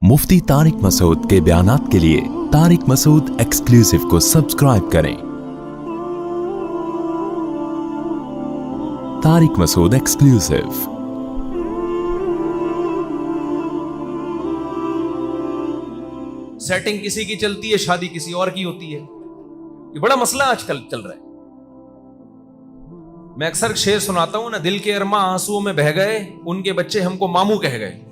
मुफ्ती तारिक मसूद के बयानात के लिए तारिक मसूद एक्सक्लूसिव को सब्सक्राइब करें। तारिक मसूद एक्सक्लूसिव। सेटिंग किसी की चलती है, शादी किसी और की होती है। ये बड़ा मसला आजकल चल रहा है। मैं अक्सर शेर सुनाता हूं ना, दिल के अरमा आंसुओं में बह गए, उनके बच्चे हमको मामू कह गए।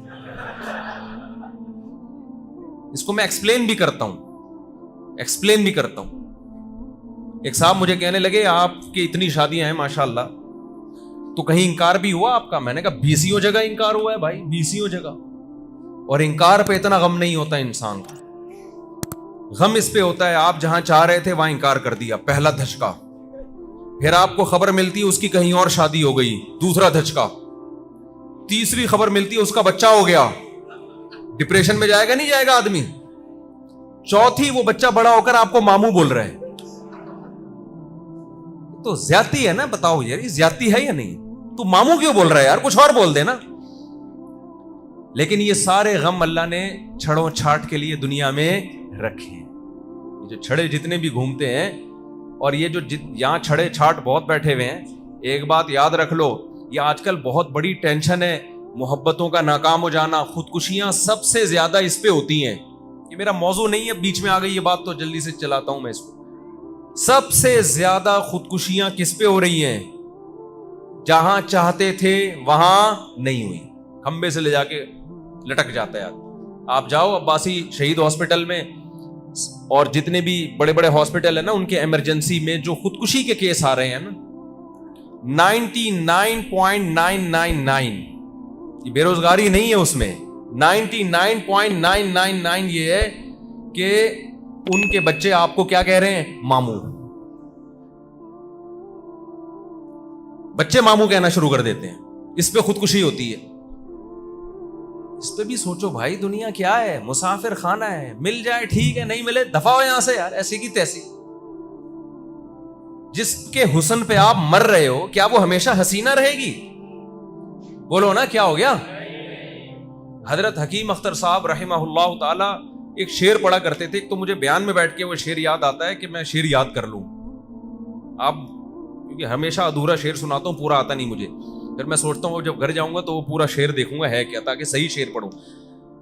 इसको मैं एक्सप्लेन भी करता हूं। एक साहब मुझे कहने लगे, आपकी इतनी शादियां हैं माशाल्लाह, तो कहीं इंकार भी हुआ आपका? मैंने कहा 20 जगह इंकार हुआ है भाई, 20 जगह। और इंकार पे इतना गम नहीं होता इंसान का, गम इस पे होता है आप जहां चाह रहे थे वहां इंकार कर दिया, पहला धचका। फिर आपको खबर मिलती है उसकी कहीं और शादी हो गई, दूसरा धचका। तीसरी खबर मिलती है उसका बच्चा हो गया, डिप्रेशन में जाएगा नहीं जाएगा आदमी। चौथी, वो बच्चा बड़ा होकर आपको मामू बोल रहा है। तो ज्यादती है ना, बताओ यार, ये ज्यादती है या नहीं? तू मामू क्यों बोल रहा है यार, कुछ और बोल देना। लेकिन ये सारे गम अल्लाह ने छड़ों छाट के लिए दुनिया में रखे हैं। ये जो छड़े जितने भी घूमते हैं, और ये जो यहां छड़े छाट बहुत बैठे हुए हैं, एक बात याद रख लो, ये आजकल बहुत बड़ी टेंशन है, मोहब्बतों का नाकाम हो जाना, खुदकुशियां सबसे ज्यादा इस पे होती हैं। ये मेरा मौजू नहीं है, बीच में आ गई ये बात तो जल्दी से चलाता हूं मैं इसको। सबसे ज्यादा खुदकुशियां किस पे हो रही हैं? जहां चाहते थे वहां नहीं हुई, खंबे से ले जाके लटक जाता है। आप जाओ अब्बासी शहीद हॉस्पिटल में, और जितने भी बड़े बड़े हॉस्पिटल है ना, उनके इमरजेंसी में जो खुदकुशी के केस आ रहे हैं ना, 99.999, ये बेरोजगारी नहीं है उसमें, 99.999 ये है कि उनके बच्चे आपको क्या कह रहे हैं? मामू। बच्चे मामू कहना शुरू कर देते हैं, इस पे खुदकुशी होती है। इस पे भी सोचो भाई, दुनिया क्या है? मुसाफिर खाना है, मिल जाए ठीक है, नहीं मिले दफा हो यहां से यार, ऐसी की तैसी। जिसके हुस्न पे आप मर रहे हो, क्या वो हमेशा हसीना रहेगी? बोलो ना, क्या हो गया? हजरत हकीम अख्तर साहब रहमहुल्लाह ताला एक शेर पढ़ा करते थे। एक तो मुझे बयान में बैठ के वो शेर याद आता है कि मैं शेर याद कर लूं। आप क्योंकि हमेशा अधूरा शेर सुनाता हूं, पूरा आता नहीं मुझे। फिर मैं सोचता हूँ जब घर जाऊंगा तो वो पूरा शेर देखूंगा है क्या, ताकि सही शेर पढ़ूं।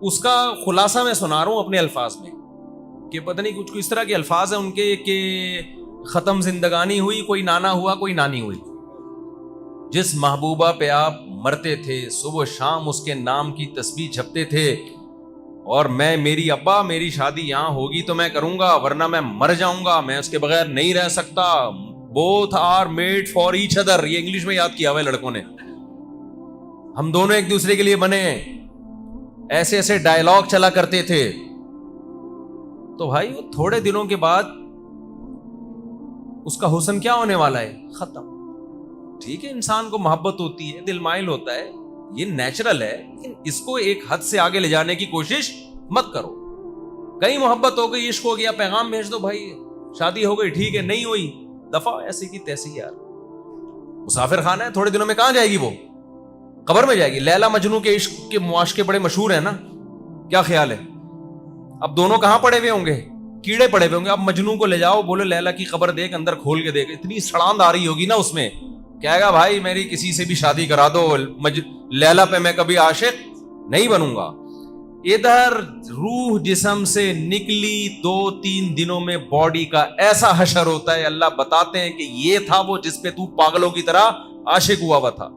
उसका खुलासा मैं सुना रहा हूं अपने अल्फाज में, कि पता नहीं कुछ इस तरह के अल्फाज हैं उनके कि खत्म जिंदगानी हुई, कोई नाना हुआ कोई नानी हुई। जिस महबूबा पे आप मरते थे, सुबह शाम उसके नाम की तस्बीह जपते थे, और मैं, मेरी अब्बा, मेरी शादी यहां होगी तो मैं करूंगा, वरना मैं मर जाऊंगा, मैं उसके बगैर नहीं रह सकता। Both are made for each other, ये इंग्लिश में याद किया हुआ है लड़कों ने। हम दोनों एक दूसरे के लिए बने, ऐसे ऐसे डायलॉग चला करते थे। तो भाई वो थोड़े दिनों के बाद उसका हुस्न क्या होने वाला है? खत्म। ठीक है, इंसान को मोहब्बत होती है, दिल माइल होता है, ये नेचुरल है, लेकिन इसको एक हद से आगे ले जाने की कोशिश मत करो। कहीं मोहब्बत हो गई, इश्क हो गया, पैगाम भेज दो भाई, शादी हो गई ठीक है, नहीं हुई दफा, ऐसी की तैसी यार। मुसाफिर खाना है, थोड़े दिनों में कहां जाएगी वो? कब्र में जाएगी। लैला मजनू के इश्क के मुआशके बड़े मशहूर है ना, क्या ख्याल है? अब दोनों कहां पड़े हुए होंगे? कीड़े पड़े हुए होंगे। अब मजनू को ले जाओ, बोलो लैला की कब्र देख, अंदर खोल के देख, इतनी सड़ांद आ रही होगी ना उसमें, कहेगा भाई मेरी किसी से भी शादी करा दो, लैला पे मैं कभी आशिक नहीं बनूंगा। इधर रूह जिस्म से निकली 2-3 दिनों में बॉडी का ऐसा हशर होता है, अल्लाह बताते हैं कि ये था वो जिसपे तू पागलों की तरह आशिक हुआ था।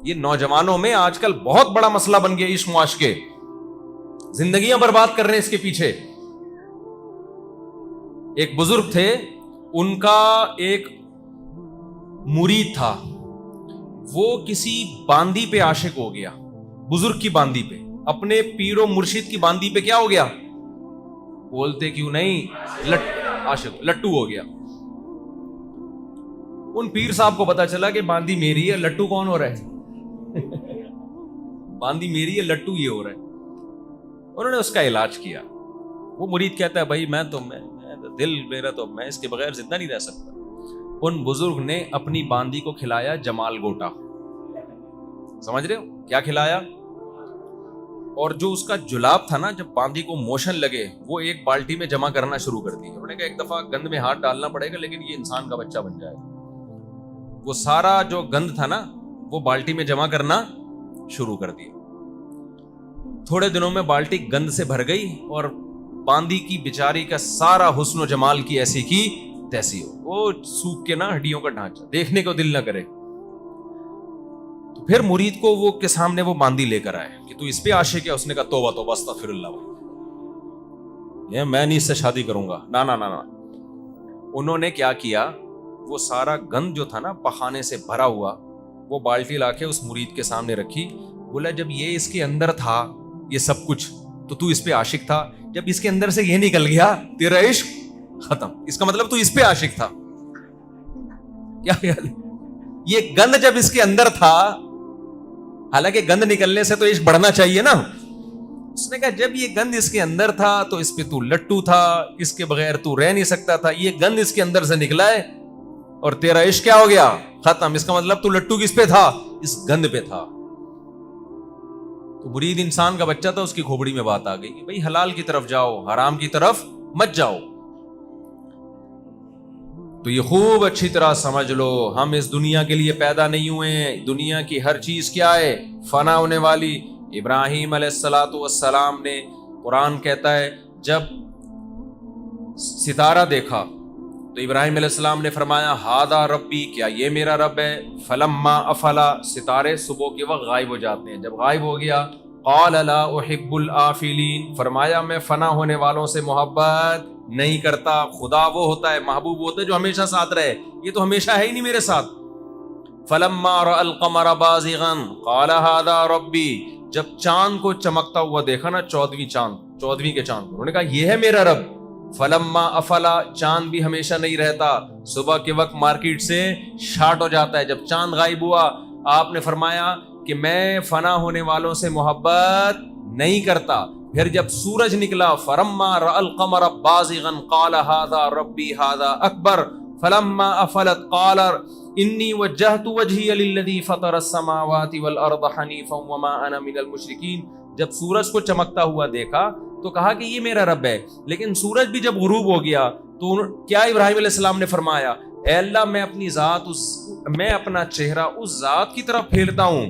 ये नौजवानों में आजकल बहुत बड़ा मसला बन गया, इश्क मुआशके, जिंदगियां बर्बाद कर रहे हैं इसके पीछे। एक बुजुर्ग थे, उनका एक मुरीद था, वो किसी बांदी पे आशिक हो गया, बुजुर्ग की बांदी पे, अपने पीरो मुर्शिद की बांदी पे क्या हो गया? बोलते क्यों नहीं, आशिक, लट्टू हो गया। उन पीर साहब को पता चला कि बांदी मेरी है, लट्टू कौन हो रहा है? बांदी मेरी है, लट्टू ये हो रहा है। उन्होंने उसका इलाज किया। वो मुरीद कहता है भाई मैं दिल मेरा तो, मैं इसके बगैर जिंदा नहीं रह सकता। उन बुजुर्ग ने अपनी बांदी को खिलाया जमाल गोटा, समझ रहे हो क्या खिलाया? اور جو اس کا جلاب تھا نا، جب باندی کو موشن لگے وہ ایک بالٹی میں جمع کرنا شروع کر دی. انہوں نے کہا ایک دفعہ گند میں ہاتھ ڈالنا پڑے گا لیکن یہ انسان کا بچہ بن جائے گا. وہ سارا جو گند تھا نا وہ بالٹی میں جمع کرنا شروع کر دیا. تھوڑے دنوں میں بالٹی گند سے بھر گئی اور باندی کی بیچاری کا سارا حسن و جمال کی ایسی کی تیسی ہو، وہ سوکھ کے نا ہڈیوں کا ڈھانچہ، دیکھنے کو دل نہ کرے. تو پھر مرید کو وہ کے سامنے وہ باندی لے کر آئے کہ تو اس پہ عاشق ہے. اس نے کہا توبہ توبہ استغفر اللہ، یہ میں نہیں اس سے شادی کروں گا، نا نا نا نا. انہوں نے کیا کیا، وہ سارا گند جو تھا نا پخانے سے بھرا ہوا، وہ بالٹی لا کے اس مرید کے سامنے رکھی. بولا جب یہ اس کے اندر تھا یہ سب کچھ تو اس پہ عاشق تھا، جب اس کے اندر سے یہ نکل گیا تیرا عشق ختم. اس کا مطلب تو اس پہ عاشق تھا. کیا خیال ہے؟ یہ گند جب اس کے اندر تھا، حالانکہ گند نکلنے سے تو عشق بڑھنا چاہیے نا. اس نے کہا جب یہ گند اس کے اندر تھا تو اس پہ تو لٹو تھا، اس کے بغیر تو رہ نہیں سکتا تھا. یہ گند اس کے اندر سے نکلا ہے اور تیرا عشق کیا ہو گیا؟ ختم. اس کا مطلب تو لٹو کس پہ تھا؟ اس گند پہ تھا. تو مرید انسان کا بچہ تھا، اس کی کھوپڑی میں بات آ گئی کہ بھئی حلال کی طرف جاؤ، حرام کی طرف مت جاؤ. تو یہ خوب اچھی طرح سمجھ لو، ہم اس دنیا کے لیے پیدا نہیں ہوئے ہیں. دنیا کی ہر چیز کیا ہے؟ فنا ہونے والی. ابراہیم علیہ السلام نے، قرآن کہتا ہے جب ستارہ دیکھا تو ابراہیم علیہ السلام نے فرمایا ہاذا ربی، کیا یہ میرا رب ہے؟ فلما افلا، ستارے صبح کے وقت غائب ہو جاتے ہیں، جب غائب ہو گیا قال لا احب الآفلین، فرمایا میں فنا ہونے والوں سے محبت نہیں کرتا. خدا وہ ہوتا ہے، محبوب ہوتا ہے جو ہمیشہ ساتھ رہے، یہ تو ہمیشہ ہے ہی نہیں میرے ساتھ. فلما رأى القمر بازغا قال هذا ربی، جب چاند کو چمکتا ہوا دیکھا نا، 14ویں کے چاند کو، انہوں نے کہا یہ ہے میرا رب. فلما افلا، چاند بھی ہمیشہ نہیں رہتا، صبح کے وقت مارکیٹ سے شارٹ ہو جاتا ہے. جب چاند غائب ہوا آپ نے فرمایا کہ میں فنا ہونے والوں سے محبت نہیں کرتا. پھر جب سورج نکلا فلما رأى القمر بازغا قال هذا ربی هذا اکبر. فلما افلت قال انی وجہت وجہی للذی فطر السماوات والارض حنیفا وما انا من المشرکین. جب سورج کو چمکتا ہوا دیکھا تو کہا کہ یہ میرا رب ہے، لیکن سورج بھی جب غروب ہو گیا تو کیا ابراہیم علیہ السلام نے فرمایا اے اللہ میں اپنی ذات میں اپنا چہرہ اس ذات کی طرف پھیرتا ہوں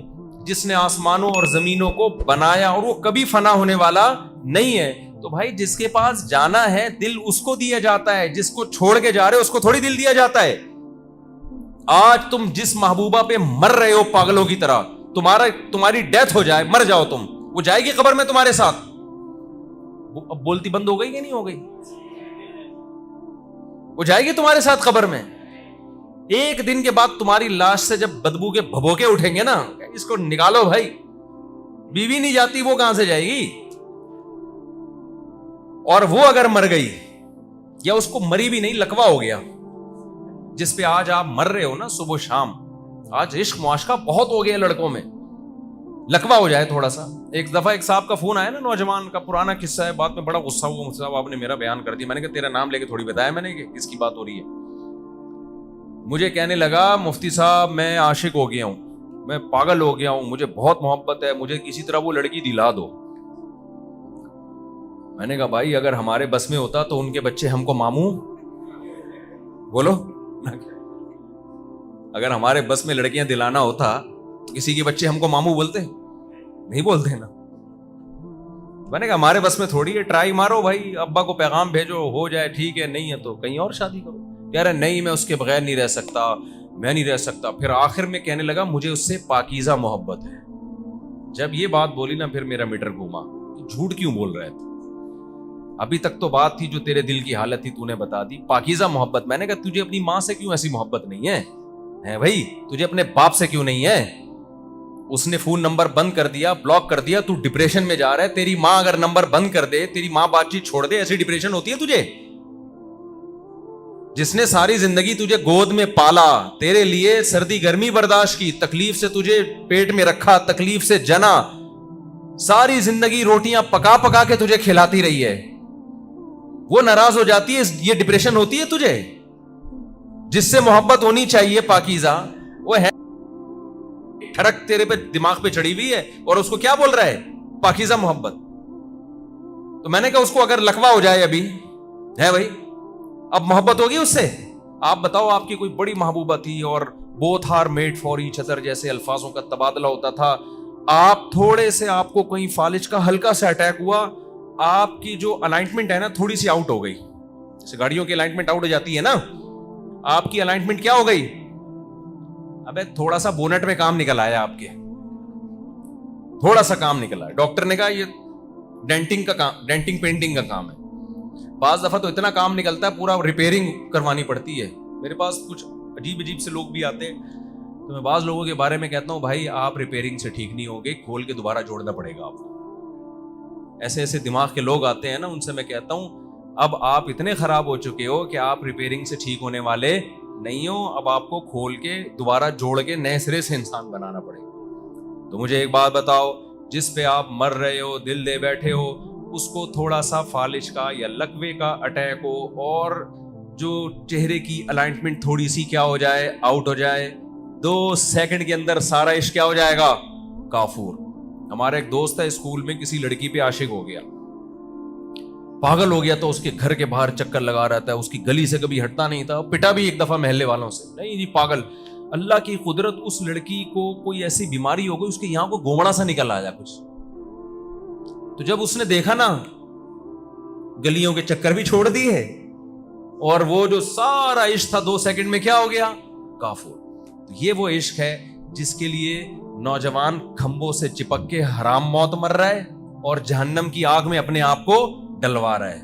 جس نے آسمانوں اور زمینوں کو بنایا اور وہ کبھی فنا ہونے والا نہیں ہے. تو بھائی جس کے پاس جانا ہے دل اس کو دیا جاتا ہے، جس کو چھوڑ کے جا رہے اس کو تھوڑی دل دیا جاتا ہے. آج تم جس محبوبہ پہ مر رہے ہو پاگلوں کی طرح، تمہاری ڈیتھ ہو جائے، مر جاؤ تم، وہ جائے گی قبر میں تمہارے ساتھ. اب بولتی بند ہو گئی کہ نہیں ہو گئی؟ وہ جائے گی تمہارے ساتھ قبر میں. ایک دن کے بعد تمہاری لاش سے جب بدبو کے بھبوکے اٹھیں گے نا، اس کو نکالو بھائی. بیوی نہیں جاتی، وہ کہاں سے جائے گی؟ اور وہ اگر مر گئی یا اس کو مری بھی نہیں، لکوا ہو گیا، جس پہ آج آپ مر رہے ہو نا صبح شام. آج عشق معاشقہ بہت ہو گیا لڑکوں میں، لکوا ہو جائے تھوڑا سا. ایک دفعہ ایک صاحب کا فون آیا نا، نوجوان کا، پرانا قصہ ہے، بعد میں بڑا غصہ ہوا مجھ سے، آپ نے میرا بیان کر دیا. میں نے کہا تیرا نام لے کے تھوڑی بتایا میں نے کہ کس کی بات ہو رہی ہے. مجھے کہنے لگا مفتی صاحب میں عاشق ہو گیا ہوں، میں پاگل ہو گیا ہوں، مجھے بہت محبت ہے، مجھے کسی طرح وہ لڑکی دلا دو. میں نے کہا بھائی اگر ہمارے بس میں ہوتا تو ان کے بچے ہم کو ماموں بولو. اگر ہمارے بس میں لڑکیاں دلانا ہوتا تو کسی کے بچے ہم کو ماموں بولتے؟ نہیں بولتے نا. میں نے کہا ہمارے بس میں تھوڑی ہے، ٹرائی مارو بھائی، ابا کو پیغام بھیجو، ہو جائے ٹھیک ہے، نہیں ہے تو کہیں اور شادی کرو. کہہ رہے نہیں میں اس کے بغیر نہیں رہ سکتا، میں نہیں رہ سکتا. پھر آخر میں کہنے لگا مجھے اس سے پاکیزہ محبت ہے. جب یہ بات بولی نا پھر میرا میٹر گھوما، جھوٹ کیوں بول رہے تھے؟ ابھی تک تو بات تھی جو تیرے دل کی حالت تھی تو نے بتا دی. پاکیزہ محبت. میں نے کہا تجھے اپنی ماں سے کیوں ایسی محبت نہیں ہے بھائی؟ تجھے اپنے باپ سے کیوں نہیں ہے؟ اس نے فون نمبر بند کر دیا، بلاک کر دیا، تو ڈپریشن میں جا رہا ہے. تیری ماں اگر نمبر بند کر دے، تیری ماں بات چیت چھوڑ دے، ایسی ڈپریشن ہوتی ہے تجھے؟ جس نے ساری زندگی تجھے گود میں پالا، تیرے لیے سردی گرمی برداشت کی، تکلیف سے تجھے پیٹ میں رکھا، تکلیف سے جنا، ساری زندگی روٹیاں پکا پکا کے تجھے کھلاتی رہی ہے، وہ ناراض ہو جاتی ہے، یہ ڈپریشن ہوتی ہے تجھے؟ جس سے محبت ہونی چاہیے پاکیزہ، وہ ہے ٹھڑک تیرے پہ دماغ پہ چڑھی ہوئی ہے اور اس کو کیا بول رہا ہے؟ पाकीज़ा मोहब्बत। तो मैंने कहा उसको अगर लकवा हो जाए अभी है भाई, अब मोहब्बत होगी उससे? आप बताओ, आपकी कोई बड़ी महबूबा थी और both are made for each other जैसे अल्फाजों का तबादला होता था, आप थोड़े से, आपको कहीं फालिज का हल्का सा अटैक हुआ, आपकी जो अलाइनमेंट है ना थोड़ी सी आउट हो गई, जैसे गाड़ियों की अलाइनमेंट आउट हो जाती है ना, आपकी अलाइनमेंट क्या हो गई? अबे थोड़ा सा बोनट में काम निकल आया आपके, थोड़ा सा काम निकल आया। डॉक्टर ने कहा ये डेंटिंग का काम, डेंटिंग पेंटिंग का काम है। बाज दफा तो इतना काम निकलता है पूरा रिपेयरिंग करवानी पड़ती है। मेरे पास कुछ अजीब अजीब से लोग भी आते हैं, तो मैं बाज लोगों के बारे में कहता हूं भाई आप रिपेयरिंग से ठीक नहीं होगे, खोल के दोबारा जोड़ना पड़ेगा आपको। ऐसे ऐसे दिमाग के लोग आते हैं ना, उनसे मैं कहता हूं अब आप इतने खराब हो चुके हो कि आप रिपेयरिंग से ठीक होने वाले नहीं हो, अब आपको खोल के दोबारा जोड़ के नए सिरे से इंसान बनाना पड़ेगा। तो मुझे एक बात बताओ, जिस पे आप मर रहे हो, दिल दे बैठे हो, उसको थोड़ा सा फालिज का या लकवे का अटैक हो और जो चेहरे की अलाइनमेंट थोड़ी सी क्या हो जाए, आउट हो जाए, 2 सेकंड के अंदर सारा इश्क क्या हो जाएगा, काफूर। हमारा एक दोस्त है, स्कूल में किसी लड़की पे आशिक हो गया, पागल हो गया, तो उसके घर के बाहर चक्कर लगा रहता है, उसकी गली से कभी हटता नहीं था, पिटा भी एक दफा महल्ले वालों से, नहीं जी पागल। अल्लाह की कुदरत, उस लड़की को कोई ऐसी बीमारी हो गई, उसके यहां को गोमड़ा सा निकल आया कुछ। तो जब उसने देखा ना, गलियों के चक्कर भी छोड़ दिए और वो जो सारा इश्क था 2 सेकंड में क्या हो गया, काफूर। तो ये वो इश्क है जिसके लिए नौजवान खंभों से चिपक के हराम मौत मर रहा है और जहन्नम की आग में अपने आप को डलवा रहा है,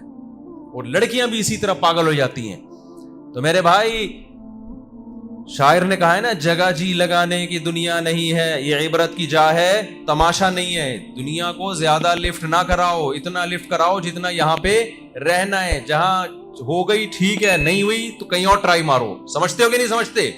और लड़कियां भी इसी तरह पागल हो जाती हैं। तो मेरे भाई, शायर ने कहा है ना, जगह जी लगाने की दुनिया नहीं है, ये इबरत की जा है, तमाशा नहीं है। दुनिया को ज्यादा लिफ्ट ना कराओ, इतना लिफ्ट कराओ जितना यहाँ पे रहना है। जहां हो गई ठीक है, नहीं हुई तो कहीं और ट्राई मारो। समझते हो कि नहीं समझते?